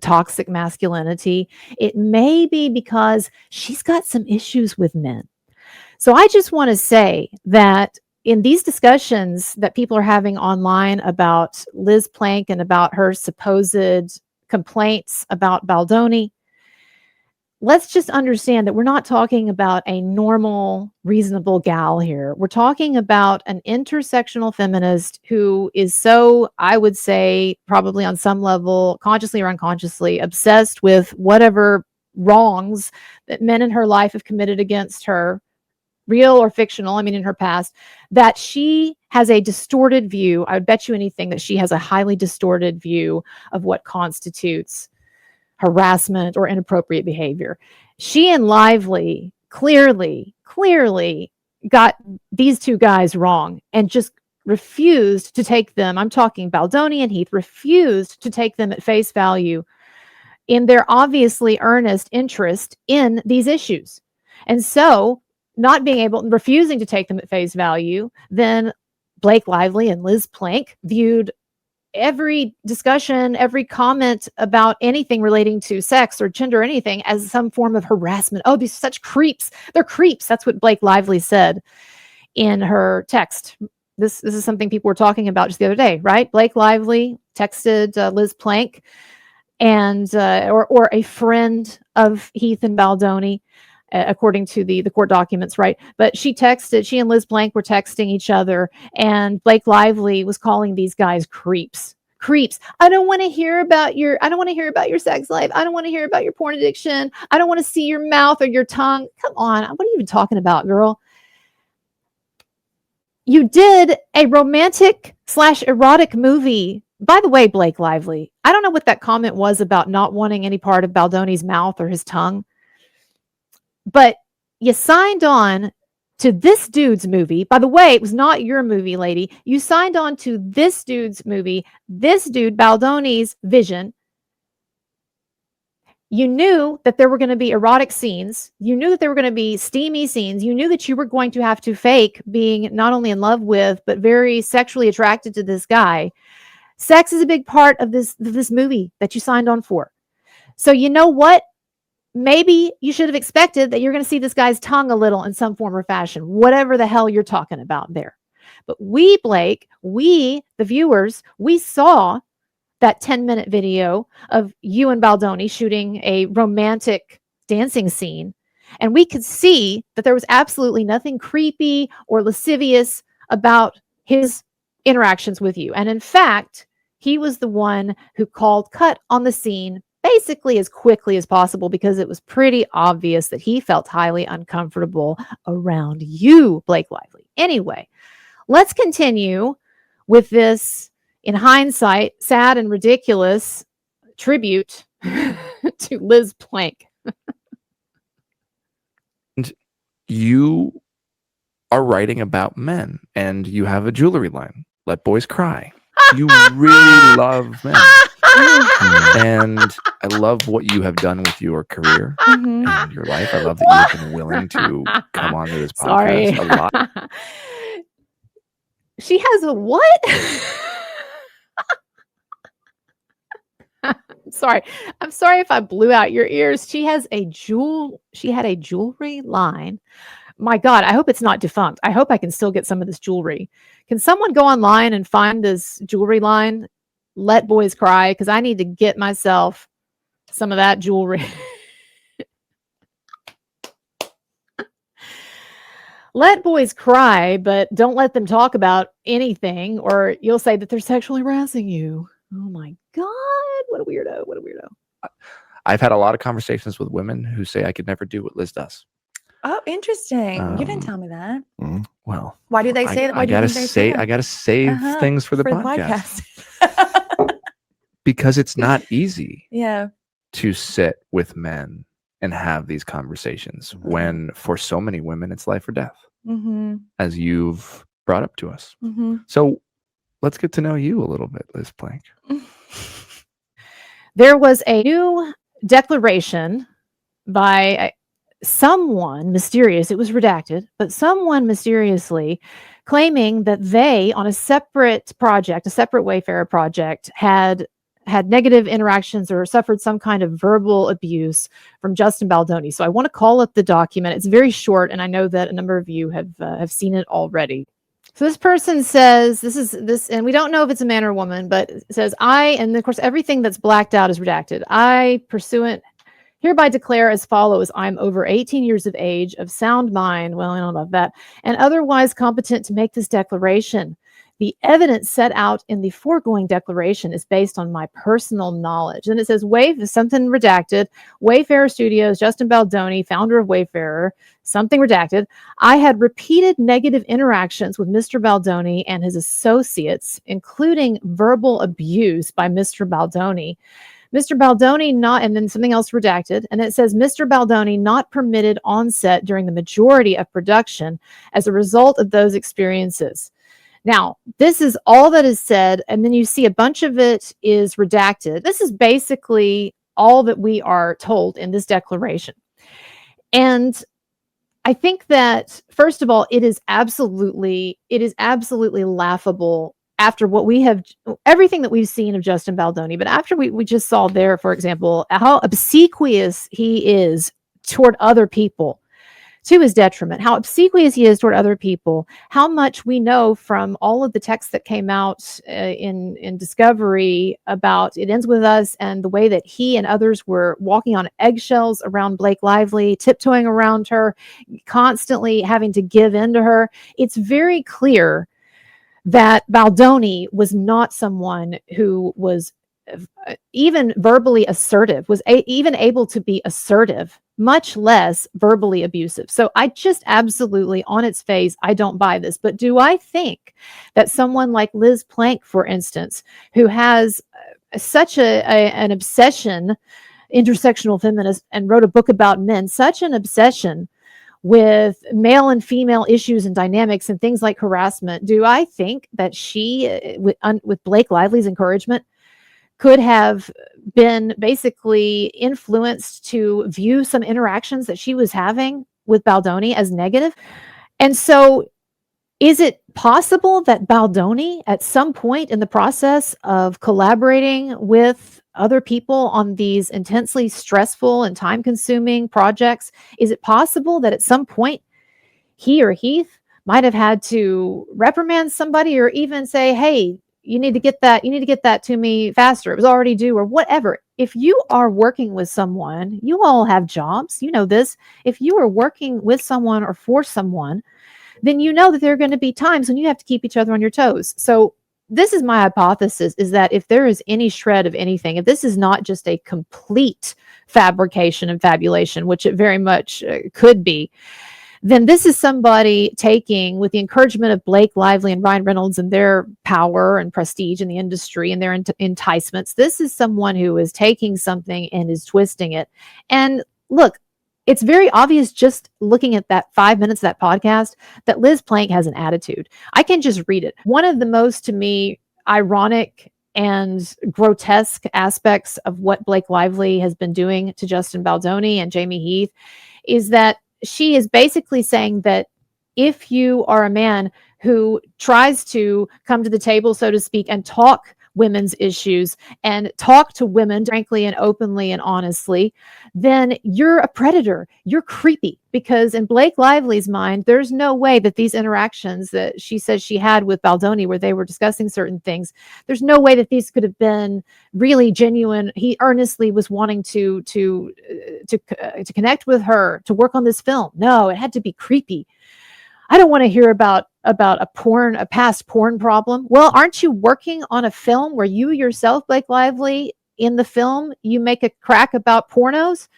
toxic masculinity, it may be because she's got some issues with men. So I just want to say that in these discussions that people are having online about Liz Plank and about her supposed complaints about Baldoni, let's just understand that we're not talking about a normal, reasonable gal here. We're talking about an intersectional feminist who is so, I would say, probably on some level, consciously or unconsciously, obsessed with whatever wrongs that men in her life have committed against her, real or fictional, I mean, in her past, that she has a distorted view. I would bet you anything that she has a highly distorted view of what constitutes harassment or inappropriate behavior. She and Lively clearly got these two guys wrong and just refused to take them. I'm talking Baldoni and Heath refused to take them at face value in their obviously earnest interest in these issues. And so, refusing to take them at face value, then Blake Lively and Liz Plank viewed every discussion, every comment about anything relating to sex or gender or anything as some form of harassment. Oh, these are such creeps. They're creeps. That's what Blake Lively said in her text. This is something people were talking about just the other day, right? Blake Lively texted Liz Plank and or a friend of Heath and Baldoni, according to the court documents, right? But she and Liz Plank were texting each other, and Blake Lively was calling these guys creeps. I don't want to hear about your sex life. I don't want to hear about your porn addiction. I don't want to see your mouth or your tongue. Come on. What are you even talking about, girl? You did a romantic/erotic movie. By the way, Blake Lively, I don't know what that comment was about not wanting any part of Baldoni's mouth or his tongue. But you signed on to this dude's movie. By the way, it was not your movie, lady. You signed on to this dude's movie, this dude, Baldoni's vision. You knew that there were going to be erotic scenes. You knew that there were going to be steamy scenes. You knew that you were going to have to fake being not only in love with, but very sexually attracted to this guy. Sex is a big part of this movie that you signed on for. So you know what? Maybe you should have expected that you're going to see this guy's tongue a little in some form or fashion, whatever the hell you're talking about there. But Blake, the viewers, we saw that 10-minute video of you and Baldoni shooting a romantic dancing scene. And we could see that there was absolutely nothing creepy or lascivious about his interactions with you. And in fact, he was the one who called cut on the scene basically as quickly as possible because it was pretty obvious that he felt highly uncomfortable around you, Blake Lively. Anyway, let's continue with this, in hindsight, sad and ridiculous tribute to Liz Plank. And you are writing about men, and you have a jewelry line, Let Boys Cry. You really love men. And I love what you have done with your career and your life. I love that you've been willing to come on to this podcast a lot. She has a what? I'm sorry if I blew out your ears. She had a jewelry line. My God, I hope it's not defunct. I hope I can still get some of this jewelry. Can someone go online and find this jewelry line? Let Boys Cry, because I need to get myself some of that jewelry. Let boys cry, but don't let them talk about anything, or you'll say that they're sexually harassing you. Oh my God, what a weirdo. I've had a lot of conversations with women who say I could never do what Liz does. Oh, interesting. You didn't tell me that. Well, why do they say that? Why I gotta save things for the podcast. Because it's not easy to sit with men and have these conversations when for so many women it's life or death, as you've brought up to us. So let's get to know you a little bit, Liz Plank. There was a new declaration by someone mysterious, it was redacted, but someone mysteriously claiming that they, on a separate project, a separate Wayfarer project, had had negative interactions or suffered some kind of verbal abuse from Justin Baldoni. So I want to call up the document. It's very short, and I know that a number of you have seen it already. So this person says, and we don't know if it's a man or a woman, but it says, and of course, everything that's blacked out is redacted. I, pursuant, hereby declare as follows: I'm over 18 years of age, of sound mind, well, I don't know about that, and otherwise competent to make this declaration. The evidence set out in the foregoing declaration is based on my personal knowledge. And it says, something redacted, Wayfarer Studios, Justin Baldoni, founder of Wayfarer, something redacted. I had repeated negative interactions with Mr. Baldoni and his associates, including verbal abuse by Mr. Baldoni. Mr. Baldoni not, and then something else redacted, and it says Mr. Baldoni not permitted on set during the majority of production as a result of those experiences. Now, this is all that is said, and then you see a bunch of it is redacted. This is basically all that we are told in this declaration. And I think that, first of all, it is absolutely laughable after what we have, everything that we've seen of Justin Baldoni, but after we just saw there, for example, how obsequious he is toward other people, to his detriment, how obsequious he is toward other people, how much we know from all of the texts that came out in Discovery about It Ends With Us, and the way that he and others were walking on eggshells around Blake Lively, tiptoeing around her, constantly having to give in to her. It's very clear that Baldoni was not someone who was even verbally assertive, was even able to be assertive, much less verbally abusive. So I just absolutely, on its face, I don't buy this. But do I think that someone like Liz Plank, for instance, who has such an obsession, intersectional feminist, and wrote a book about men, such an obsession with male and female issues and dynamics and things like harassment, do I think that she, with Blake Lively's encouragement, could have been basically influenced to view some interactions that she was having with Baldoni as negative? And so is it possible that Baldoni, at some point in the process of collaborating with other people on these intensely stressful and time-consuming projects, is it possible that at some point he or Heath might have had to reprimand somebody, or even say, hey, you need to get that to me faster, it was already due, or whatever? If you are working with someone, you all have jobs, you know this. If you are working with someone or for someone, then you know that there are going to be times when you have to keep each other on your toes. So this is my hypothesis, is that if there is any shred of anything, if this is not just a complete fabrication and fabulation, which it very much could be, then this is somebody taking, with the encouragement of Blake Lively and Ryan Reynolds and their power and prestige in the industry and their enticements, this is someone who is taking something and is twisting it. And look, it's very obvious just looking at that 5 minutes of that podcast that Liz Plank has an attitude. I can just read it. One of the most, to me, ironic and grotesque aspects of what Blake Lively has been doing to Justin Baldoni and Jamie Heath is that she is basically saying that if you are a man who tries to come to the table, so to speak, and talk women's issues and talk to women frankly and openly and honestly, then you're a predator. You're creepy. Because in Blake Lively's mind, there's no way that these interactions that she says she had with Baldoni, where they were discussing certain things, there's no way that these could have been really genuine. He earnestly was wanting to connect with her, to work on this film. No, it had to be creepy. I don't want to hear about a past porn problem. Well, aren't you working on a film where you yourself, Blake Lively, in the film, you make a crack about pornos?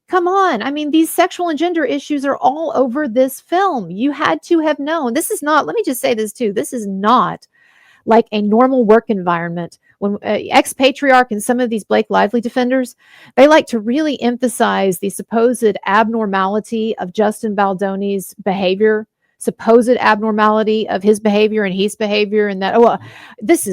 Come on. I mean, these sexual and gender issues are all over this film. You had to have known. This is not, let me just say this too, this is not like a normal work environment. When ex-patriarch and some of these Blake Lively defenders, they like to really emphasize the supposed abnormality of Justin Baldoni's behavior, supposed abnormality of his behavior and Heath's behavior, and that, this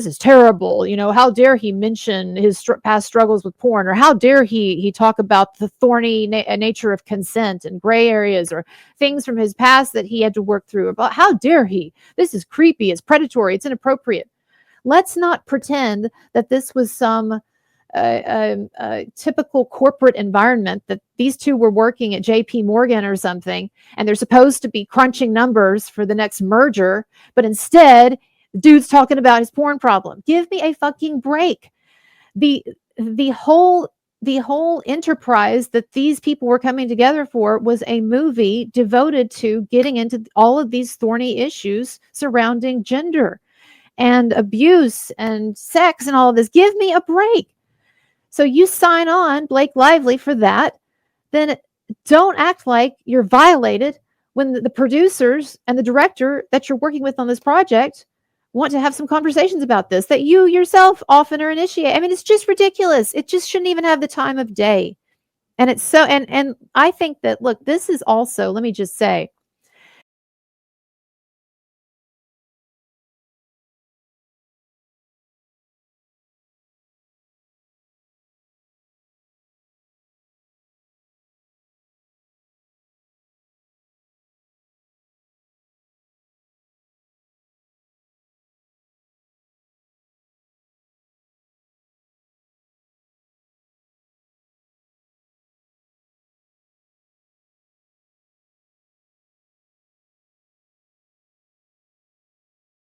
is terrible. You know, how dare he mention his past struggles with porn, or how dare he talk about the thorny nature of consent and gray areas, or things from his past that he had to work through. About how dare he? This is creepy. It's predatory. It's inappropriate. let's not pretend that this was some typical corporate environment, that these two were working at JP Morgan or something, and they're supposed to be crunching numbers for the next merger, but instead, the dude's talking about his porn problem. Give me a fucking break. The whole enterprise that these people were coming together for was a movie devoted to getting into all of these thorny issues surrounding gender and abuse and sex and all of this. Give me a break. So you sign on Blake Lively for that, then don't act like you're violated when the producers and the director that you're working with on this project want to have some conversations about this, that you yourself often are initiating. I mean, it's just ridiculous. It just shouldn't even have the time of day. And it's so, and I think that, look, this is also, let me just say,